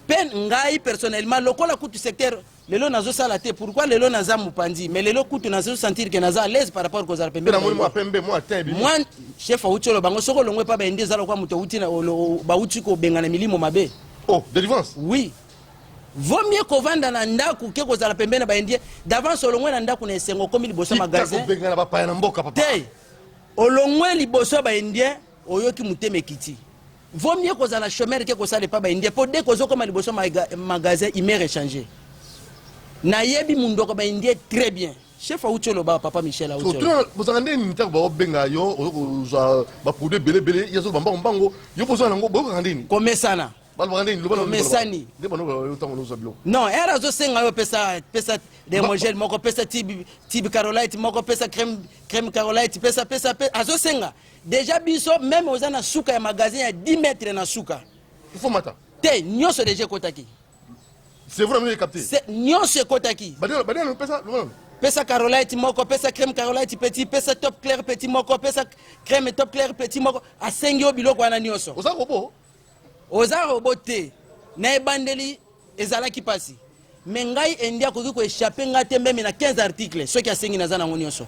Pen ngai personnellement lokola kutu secteur lelo nazo sala te pourquoi lelo naza mupandi mais lelo kutu nazo sentir que naza à l'aise par rapport aux pembe moi chef aucholo bango soko longwe pa bende zalo kwa muto uti na ba uti ko benga na milimo mabe oh délivrance oui vaut mieux ko vanda na ndaku ke ko zala pembe na ba indie d'avance olongwe na ndaku na esengo komi liboso magasin benga na ba pa na mboka papa te olongwe liboso ba indie oyoki muteme kiti vaut mieux ko zala chômeur ke ko sala pa ba indie pour dès ko zo comme liboso magasin il m'est échangé. Nayebi mundoko ba indie très bien. Chef Aucholo ba papa Michel Aucholo. So vous avez une interview ba benga yo ba produit belé yazo bamba mbango yo pozo nango bo randini. Komesana. Ba randini lo ba komesani. De bano yo tango no zablo. Non, era zo senga yo pesa demogel moko pesa tib carolite moko pesa crème carolite pesa azo senga. Déjà biso même ozana suka ya magasin ya 10 mètres na suka. Il faut mata. Te nyoso déjà kotaki. C'est vraiment capté. C'est nyonse kotaki. Badelo pesa carolite moko pesa crème carolite petit pesa top clair petit moko pesa crème top clair petit moko asengio biloko wana nyonso. Oza robo te na ebandeli ezalaki pasi. Mais ngai endia koki ko échapper ngate même na 15 articles ceux qui asengi nazana ngo nyonso.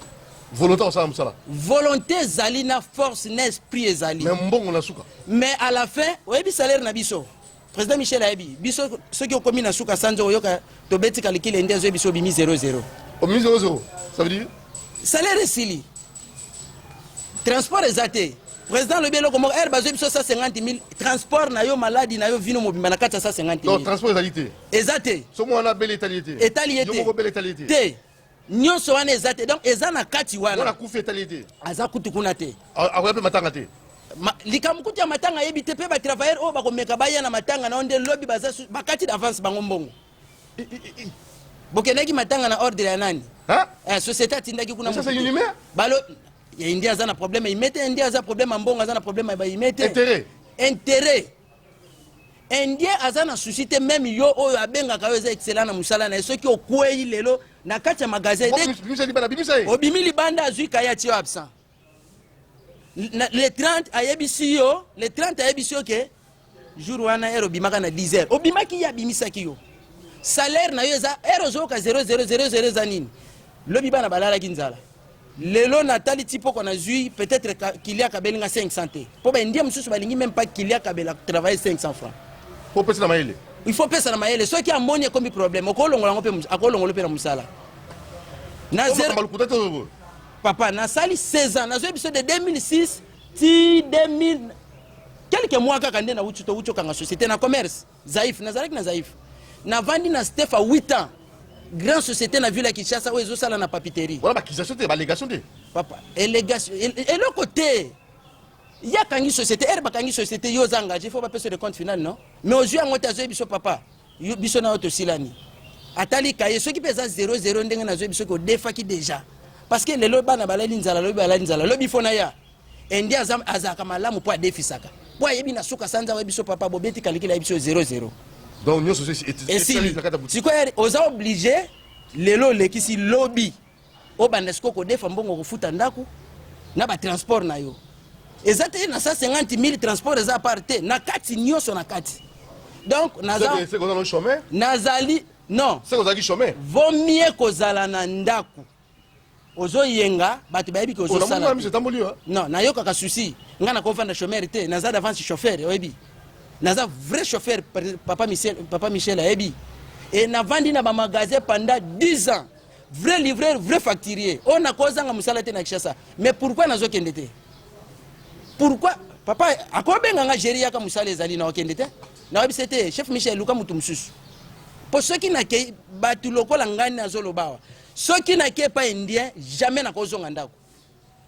Volonté osala musala. Volonté zali na force na esprit ezali. Mais mbongo na suka. Mais à la fin oyebi salaire na biso. Président Michel Ayebi, biso ceux qui ont commis na suka sanzo oyoka to beti calculer ndia zo biso bimi 00. Au bimi 00, ça veut dire salaire sili. Transport exaté. Président le belo comme air bazo biso 150 000 transport na yo maladie na yo vino mobimba na kata 150 000. Donc transport exalité. Exaté. Somo wana belle étalité. Étalité. Yo mo belle étalité. Te. Nyonso wana exaté. Donc ezana kati wana. Wana kufi étalité. Aza kutu kuna te. Awape matanga te. Likamukuti ya matanga yebi te pe ba travailleur o ba komeka baya na matanga na onde lobby baza bakati d'avance bango mbongo. Bokeneki matanga na ordre ya nani? Hein? Société atindaki kuna ça c'est unimé? Balo ya India za na problème imete India za problème mbongo za na problème ba imete. Intérêt. India aza na suscité même yo oyo abenga ka yo za excellent na musala na ceux qui okwei lelo na kati ya magasin de. Obimili banda azui kaya tio absent. Les 30 à Yebisio, les 30 à Yebisio que jour wana ero bimaka na 10h. Obimaki ya bimisaki yo. Salaire na yo za ero zo ka 0000 zanini. Lobi bana balala kinzala. Lelo natali tipo qu'on a zui peut-être qu'il y a kabelinga 500 te. Po ba ndia mususu balingi même pas qu'il y a kabela travailler 500 francs. Faut pesa na maele. Il faut pesa na maele. Ceux qui amoni comme problème, okolongola ngope akolongola pe na musala. Na zero papa, na sali 16 ans, na zo episode de 2006 ti 2000 quelques mois kaka nde na ucho kanga société na commerce zaif na zalaki na zaif na vandi na Stefa 8 ans grande société na ville ya Kinshasa oyo ezosala na papeterie voilà bakisation te balégation te papa élégation et le côté il y a kangi société bakangi société yo za engagé faut pas payer de compte final non mais aux yeux ngota zo biso papa yo biso na auto silani atali kaye ceux qui pesa 00 ndenge na zo biso ko defaki déjà. Parce que les lobes na balali nzala lobi balali nzala lobi fona ya endi azaka malamu po adefisaka po yebi na suka sanza webiso papa bobeti kalikila yebiso 00 donc nous c'est si quoi oza obligé lelo lekisi lobby o bandesko ko defa mbongo kofuta ndaku na ba transport na yo ezate na 150 000 transport za parte na kati nyoso na kati donc naza c'est qu'on a le chômeur nazali non c'est qu'on a qui chômeur vaut mieux kozala na ndaku ozo yenga batu bayebi ko ozo sala non na yo kaka souci ngana ko fanda chômeur te naza d'avance chauffeur oyebi naza vrai chauffeur papa Michel ayebi et na vandi na ba magasin pendant 10 ans vrai livreur vrai facturier on a kozanga musala te na Kinshasa mais pourquoi nazo kende te Pourquoi papa akobenga gérer yaka musala ezali na okende te na website chef Michel Luka mutu mususu pour ceux qui n'ake batu lokola ngani azolobawa ceux qui n'ake pas indien jamais na kozonga ndako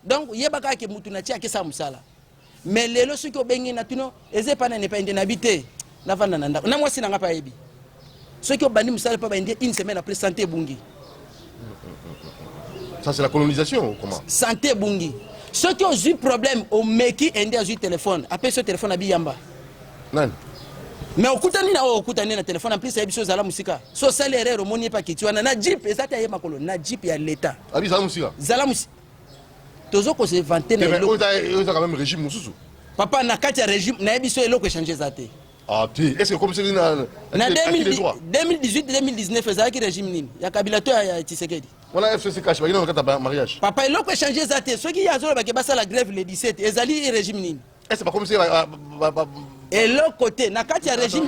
donc yebaka ke mutu na tia ke sa musala mais lelo ceux qui obengi na tuno eze pa na pas indien habité na vanda na ndako na moi sina ngapa yebi ceux qui obandi musala pa ba indien une semaine après santé bungi ça c'est la colonisation ou comment santé bungi ceux qui ont eu problème au meki indien a eu téléphone après ce téléphone abi yamba nani mais okutani na okutani na téléphone en plus ya biso zala musika so salaire romoni pa kitiwana na jeep ezata ye makolo na jeep ya l'état abi zala musika tozo ko se vanter na eloko ça quand même régime mususu papa na kati ya régime na biso eloko changer zate ah tu est-ce que comme c'est na 2018 2019 ezaki régime nini ya Kabila to ya Tshisekedi on a FCC cash ba ina kata mariage papa eloko changer zate soki ya zolo ba ke basa la grève le 17 ezali régime nini est-ce pas comme c'est et l'autre côté na kati ya régime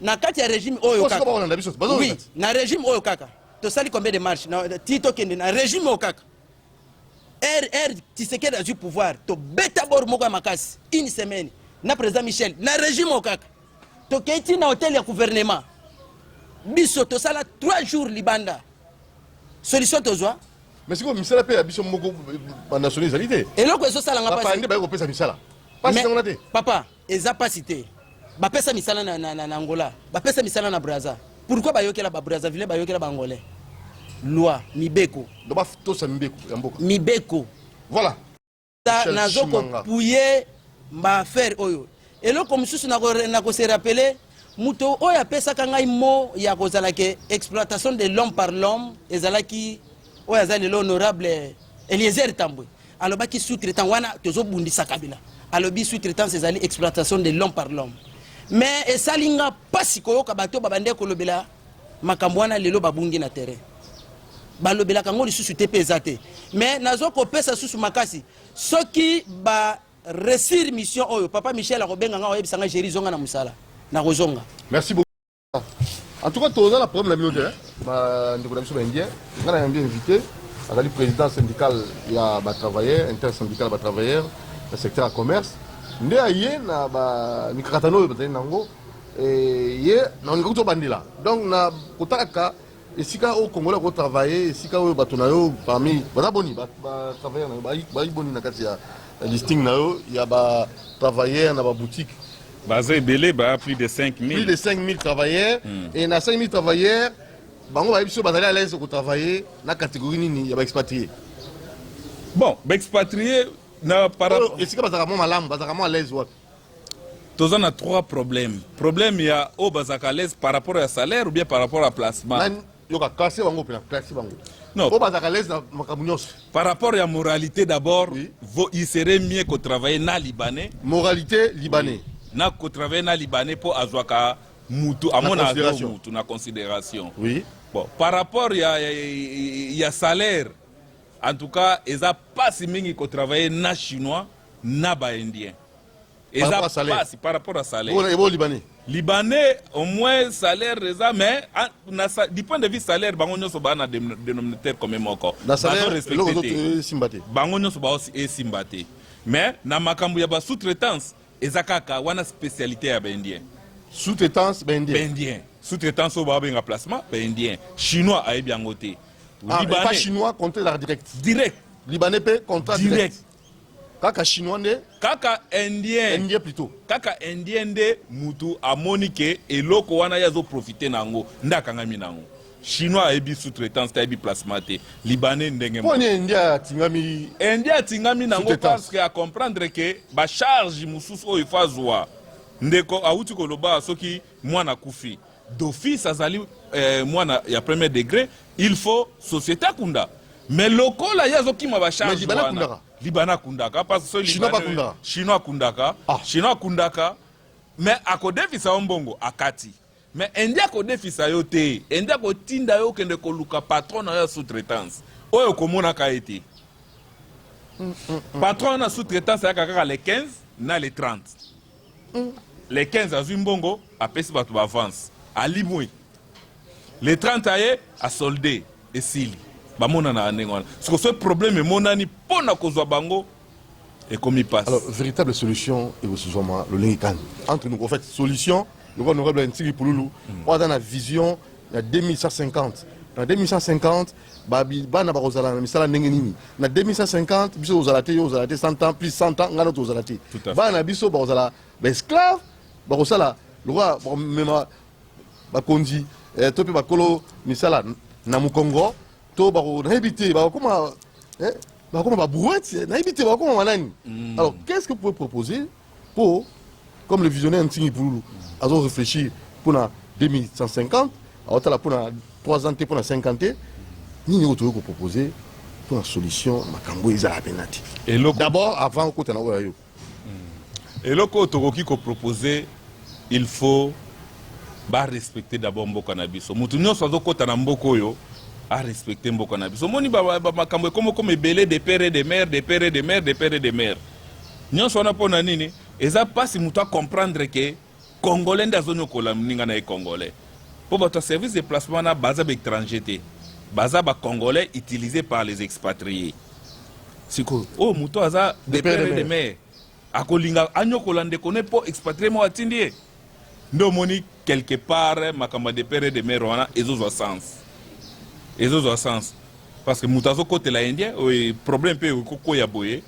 na kati ya régime oyo kaka oui na régime oyo kaka to sali combien de marches na tito kende na régime oyo kaka Tshisekedi a du pouvoir to beta bor moko makasi une semaine na président Michel na régime oyo kaka to keti na hôtel ya gouvernement biso to sala 3 jours libanda solution to zwa mais c'est comme misala pe biso moko ba nationalité eloko ezo sala nga papa ndi ba ko pesa misala papa eza pas cité ba pesa misala na Angola ba pesa misala na Brazza pourquoi ba yokela ba Brazzaville ba yokela ba Angolais loi mibeko do ba to sa mibeko ya mboka mibeko voilà nazoko pouiller ma affaire oyo eloko mususu na ko se rappeler muto oyo apesaka ngai mo ya kozala ke exploitation de l'homme par l'homme ezalaki oyo azali l'honorable Eliezer Tambwe alobaki sous-traitant wana tozobundisa Kabila alobi sous-traitance ezali exploitation de l'homme par l'homme mais esalinga pasi koyoka bato babande kolobela makambo wana lelo babungi na terrain balobela kango lisusu te pe ezate mais nazo kopesa susu makasi soki ba réussir mission oyo papa Michel akobenga nga oyebisanga géri zonga na musala na kozonga merci beaucoup en tout cas toza la problème la minute ba ndiko na biso ba indien ngana bien invité azali président syndical ya ba travailleurs intersyndical ba travailleurs le secteur du commerce nde aye na ba mikakatano oyo bazali nango ye na olinga kuto bandila donc na kotaka esika au Congolais ko travailler esika oyo bato na yo parmi baza boni ba travailleurs na ba boni na kati ya listing na yo ya ba travailleurs na ba boutique baza ebele ba plus de 5000 plus de 5000 travailleurs et na 5000 travailleurs bango ba biso bazali à l'aise ko travailler na catégorie nini ya ba expatriés bon ba expatriés na para esika bazaka mo malamu bazaka mo à l'aise wapi toza na 3 problèmes problème ya o bazaka à l'aise par rapport à salaire ou bien par rapport à placement yoka classé bango pena classé bango non o bazaka à l'aise na makambo nyonso par rapport à moralité d'abord oui. Il serait mieux que travailler na libanais moralité libanais oui. Na ko travailler na libanais pour azwaka mutu amona azo mutu na considération oui bon par rapport ya salaire en tout cas eza pas si mingi ko travailler na chinois na ba indien eza pas par rapport à salaire bon libanais libanais au moins salaire eza mais du point de vue salaire bango nyoso ba na dénominateur comme moko na salaire respecté simbate bango nyoso ba aussi simbate mais na makambu ya ba sous-traitance eza kaka wana spécialité ya ba indien sous-traitance ba indien sous-traitance au ba benga placement ba indien chinois a bien ngoté libanais pas chinois contrat direct libanais paie contrat direct kaka chinois nde kaka indien plutôt kaka indien nde mutu amoni ke eloko wana yazo profiter nango ndakanga minango chinois ebi sous-traitance ta ebi placement te libanais ndenge mo ni india tingami nango parce que à comprendre que ba charge mususu oyo fazwa ndeko auti koloba soki mwana kufi d'office azali mwana ya premier degré il faut société kunda mais lokola yazo kima ba charge libana kundaka parce que chinois kundaka chinois kundaka mais akodefisa ombongo akati mais india kodefisa yo te india kotinda yo kende koluka patron na ya sous-traitance oyo komona ka été patron na sous-traitance ya kaka les 15 na les 30 les 15 azwi mbongo apesi bato ba avance alimwe les 30 aye a soldé esili bamona na ndenge wana siko so problème emonani mpona kozwa bango Et comme il passe. Alors, véritable solution, et aussi vraiment, le lingikan. Entre nous, en fait, solution, nous avons un petit pour nous. On a la vision de 2150. En 2150, bana barozala na misala ndenge nini. Na 2150, biso ozalate 100 ans plus 100 ans ngana ozalate. Bana biso barozala esclave, barozala le roi même bakondi to pe bakolo misala na mukongo to baro na habité bakoma bakoma babouette na habité bakoma manani. Alors, qu'est-ce que vous pouvez proposer pour comme le visionnaire Ntini Pouloulou a réfléchi pour la 2150, alors pour la 3 ans, pour la 50 ans, nous avons proposé pour la solution Makambo Isa Benati. D'abord, avant qu'on ait et le côté qu'on proposé, il faut respecter d'abord Mboko Nabiso. Moutounio soit au côté Mboko yo à respecter Mboko Nabiso. Moni Makambo comme belé des pères et des mères, des pères et des mères, des pères et des mères. Nous sommes pas nini. Et ça passe, il faut comprendre que Congolais dans zone Congolais. Pour votre service de placement, na base étranger, base Congolais utilisé par les expatriés. C'est quoi? Oh, mouton aza des pères et des mères. Akolinga anyo kolande connaît pas expatrié mo atindie. Ndo moni quelque part makamba des pères et des mères wana ezo sens. Ezo sens. Parce que mutazo côté la indien, problème pe ko ya boye.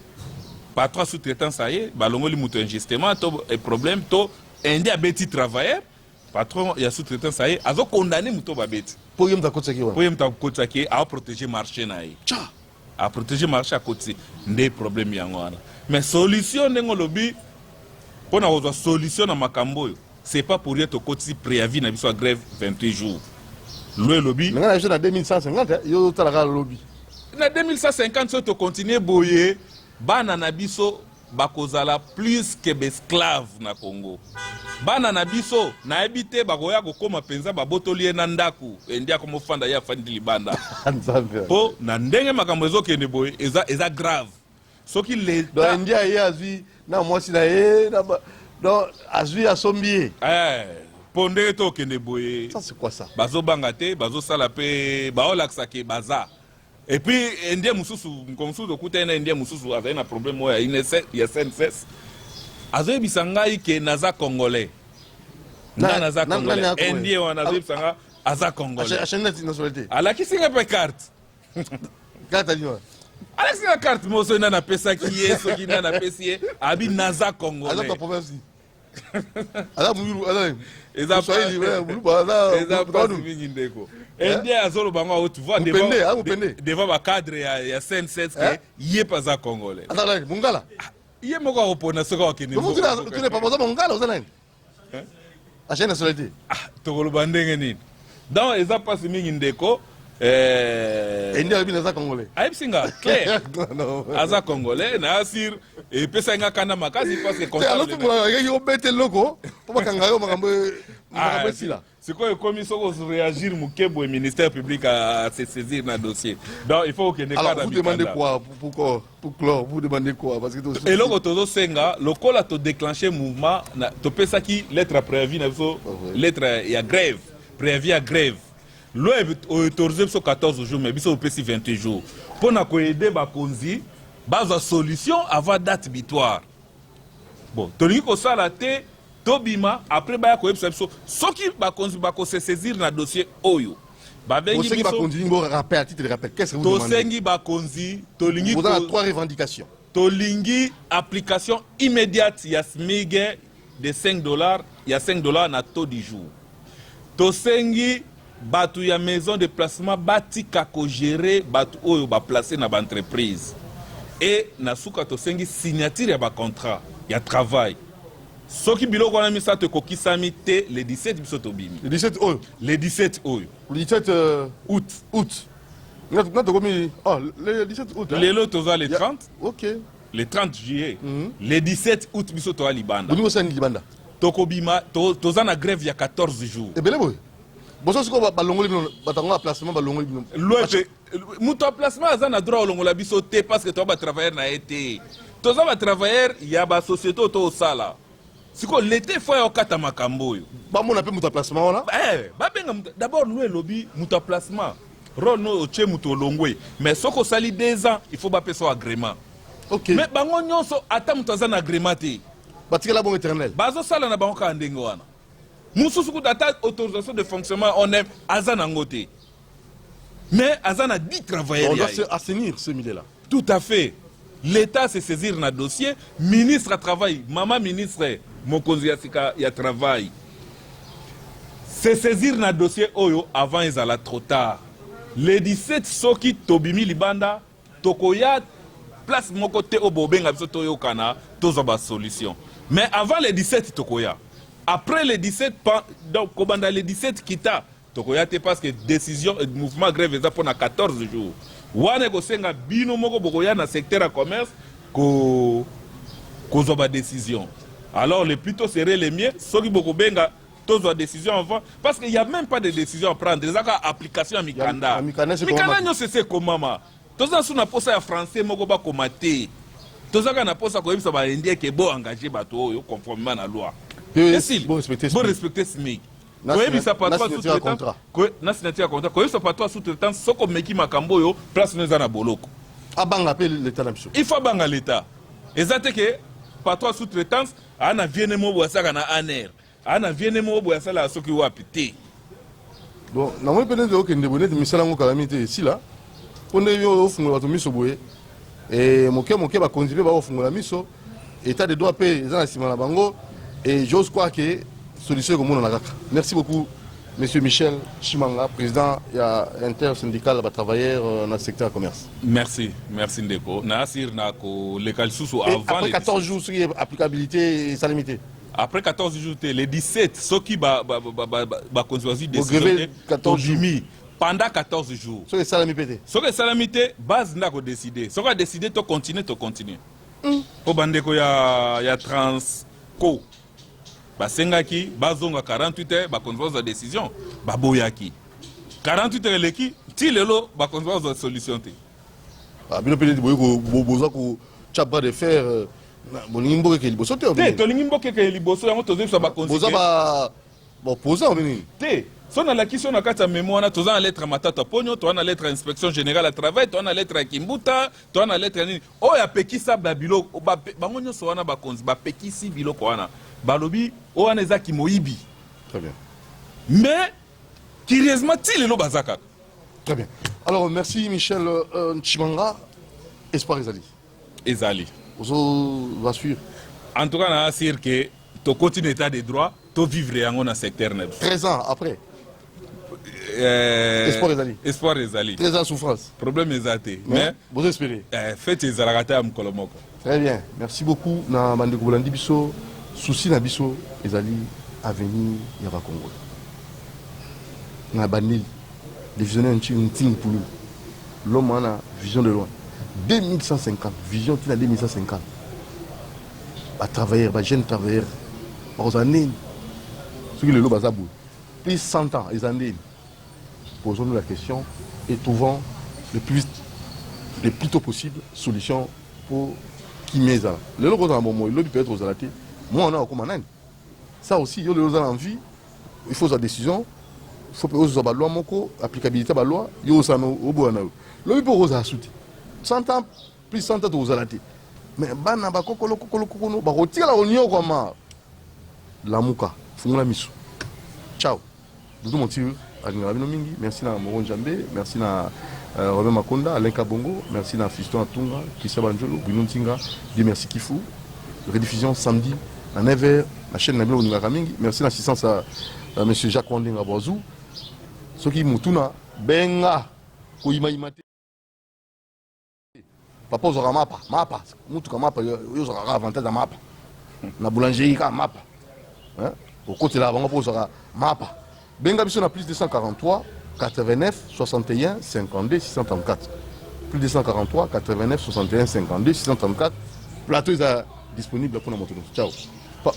Par trois sous-traitants, ça y est, balongo li muto injustement, et problème, to indien a bêti travailleur, patron, il y a sous-traitant, ça y est, azo condamné muto ba bêti. Pour yem ta kotsaki Pour yem ta kotsaki, à protéger marché na yi. À protéger marché à côté, des problèmes yangwana. Mais solution nengo lobby, pour na ozo solution na makambo, c'est pas pour rien to kotsi préavis na biso grève 28 jours. Le lobby. Mais on a 2150, yo talaka lobby. Na 2150 so to continuer boyer. Bana na biso bakozala plus que esclave na Congo. Bana na biso na ebite bakoya kokoma penza babotoli na ndaku endia komo fanda ya fandi libanda. Po na ndenge makambo ezokende boye eza grave. Soki le endia ye azwi na mwasi na ye na donc azwi asombier. Pondé to kende boye. Ça c'est quoi ça? Bazo bangate, bazo sala pe baolaksa ke baza. Et puis, Indien Moussou, comme ça, Indien Moussou avait un problème, il y a SNCS. Azoé Bissangaï qui est Naza Congolais. Naza Congolais. Indien ou Naza Bissanga, Aza Congolais. Alors, qui c'est la carte? Carte à l'union. Alors, c'est la carte, moi, c'est un pesa qui est, ce qui est un pesa, Abi Naza Congolais. Alors, ta problème, si. Alors, Indien azolo bango tu vois devant ba cadre ya SNCS que yé pas za Congolais. Attends, Mungala. Yé moko opona soko kene. Tu n'es pas posé Mungala aux années. A chaîne nationalité. To ko bandenge nini. Dans eza pas mingi ndeko India bi naza Congolais. Aïb singa clair. Aza Congolais na asir et pesa nga kana makazi parce que comptable. Alors tu vois yo bete loko pour bakanga yo makambo sila. C'est quoi le commission pour réagir au ministère public à se saisir dans le dossier. Donc il faut que les alors vous demandez quoi pour clore, vous demandez quoi parce que et là quand on senga le col a to déclenché mouvement to pesa qui lettre à préavis na lettre il y a grève préavis à grève. L'eau est autorisé sur 14 jours mais biso pesi 28 jours. Pour na ko aider ba konzi base solution avant date butoir. Bon, toni ko sala té Tobima après baya ko yebisa biso soki bakonzi bako se saisir na dossier oyo babengi biso bakonzi ngo rappel à titre de rappel qu'est-ce que vous demandez to sengi bakonzi tolingi vous avez trois revendications tolingi application immédiate ya SMIG de $5 ya $5 na taux du jour to sengi batu ya maison de placement batika ko gérer batu oyo ba placer na ba entreprise et na suka to sengi signature ya ba contrat ya travail. Ce qui biloko wana misato kokisami te le 17 biso tobimi. Le 17 oyo. Le 17 oyo. Le 17 août. Le 17 août. Le lot toza le 30. OK. Le 30 juillet. Le 17 août biso to libanda. Boni osani libanda. Tokobima toza na grève il y a 14 jours. Et belé boy. Boso siko balongoli batango placement balongoli bino. Loepe muto placement aza na droit olongola biso te parce que to ba travailleur na été. Toza ba travailleur il y a ba société to sala. Siko l'été faut okata makambo yo. Ba mona pe muta placement wana. Ba benga d'abord nous lobby muta placement. Rôle no oche muto longwe. Mais soko sali 2 ans, il faut ba peso agrément. Ok. Mais bango nyonso ata mutu aza na agrément te. Batikela bon éternel. Bazo sala na bango ka ndenge wana. Mususu kuta ata autorisation de fonctionnement on aime aza nango te. Mais aza na 10 travailleurs. On doit assainir ce milieu là. Tout à fait. L'État se saisir na dossier, ministre à travail, maman ministre Mokonzi Yasika ya travail. Se saisir na dossier oyo avant ezala trop tard. Le 17 soki tobimi libanda tokoya place moko te obobenga biso toyo kana tozo ba solution. Mais avant le 17 tokoya. Après le 17 donc kobanda le 17 kita tokoya te parce que décision mouvement grève eza pour na 14 jours. Wane kosenga bino moko bokoya na secteur à commerce ko zoba décision. Alors le plus tôt serait le mieux soki bokobenga tozo décision avant parce qu'il y a même pas de décision à prendre des application à mikanda. Mikanda nyo c'est comment ma. Toza suna posa ya français moko ba komate. Toza na posa ko yebisa ba indien ke bo engager bato oyo conformément na loi. Bon respecter SMIC. Koyebisa patron sous-traitant na signature contrat koyebisa patron sous-traitant soko meki makambo yo place neza na boloko abanga pe l'état na biso il faut banga l'état ezate ke patron sous-traitance ana viene mo bwasaka na aner ana viene mo bwasala soki wapi te bon na moi peut-être okende bonnet misala ngo calamité ici là on est yo ofungola to miso boye et moke ba continuer ba ofungola miso état de droit pe ezana sima na bango et j'ose croire que solution comme on a. Merci beaucoup, Monsieur Michel Chimanga, président intersyndical de travailleurs dans le secteur commerce. Merci, merci Ndeko. Nasir Nako, les calsous avant. Après 14 jours, sur applicabilité et salimité. Après 14 jours, les 17, ceux qui va construire des décisions, 14 jours. Pendant 14 jours. Ceux qui salamité. Ceux qui salamité, base n'a qu'à décider. Ceux qui a décidé, tu continues. Au Bandeko, il y a Transco. Basengaki, bazonga 48 heures, bakonvoza la décision, baboyaki. 48 heures leki, ti lelo, bakonvoza la solution te. Ah, bien peut-être boza ko chapa de fer, bonimbo ke liboso te. Te, to lingimbo ke liboso yango tozo so bakonvoza. Boza ba posa omini. Te, sona la question na kata mémoire na toza na lettre matata ponyo, to na lettre inspection générale à travail, to na lettre Kimbuta, to na lettre nini. O ya pekisa babilo, bango nyoso wana bakonzi, ba pekisi biloko wana. Balobi o aneza ki moibi. Très bien. Mais curieusement il est bazaka. Très bien. Alors merci Michel Chimanga. Espoir Ezali. Ezali. Vous assure. En tout cas na assure que to continue état de droit, to vivre yango na secteur net. 13 ans après. Espoir Ezali. Espoir Ezali. 13 ans souffrance. Problème ezate. Mais vous espérez. Faites ezalakata am kolomoko. Très bien. Merci beaucoup na Mandeko Bolandi biso. Souci na biso ezali avenir ya ba Congo. Na banil les visionnaires un pour nous. L'homme a une vision de loin. 2150, vision qui a 2150. Ba travailleurs, ba jeunes travailleurs, aux années, ceux qui le lobe azabou. Plus 100 ans, les années. Posons-nous la question et trouvons le plus tôt possible solution pour qui met ça. Le logo dans un moment, il peut être aux alatés. Moi, on a comme un. Ça aussi, il y a les envie, il faut sa décision, il faut que la loi, l'applicabilité de la loi, il y a ça au bout. Le peut aux assouter. 100 ans, plus 100 ans aux alatés. Mais bana ba kokolo ba rotira la union comme la muka, funga misu. Ciao. Doudou Montieu, mingi, merci na Moron Jambe, merci na Robert Makonda, Alain Kabongo, merci na Fiston Atunga, Christian Banjolo, Bruno Ntinga, Dieu merci Kifou. Rediffusion samedi à 9h, la chaîne Nabilo Nungamingi. Merci l'assistance à M. Jacques Wanding à Boazou. Ce qui moutuna, benga, koima imate. Papa zora mapa, mutuka mapa, yo zora avantage à mapa. Na boulangerie ka mapa. Hein? Au côté là, on zora mapa. Benga biso na plus de 243 89 61 52 634. Plus de 243 89 61 52 634. Plateau est disponible pour nous. Ciao.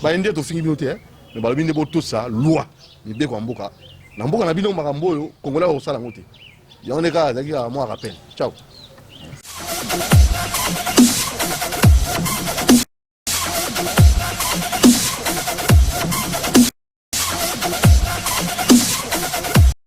Ba ende to fingi binote mais ba binde bo tout ça loi. Ni be ko mboka. Na mboka na bino makambo yo Congolais ko sala ngote. Ya on est ka zaki à moi rappel. Ciao.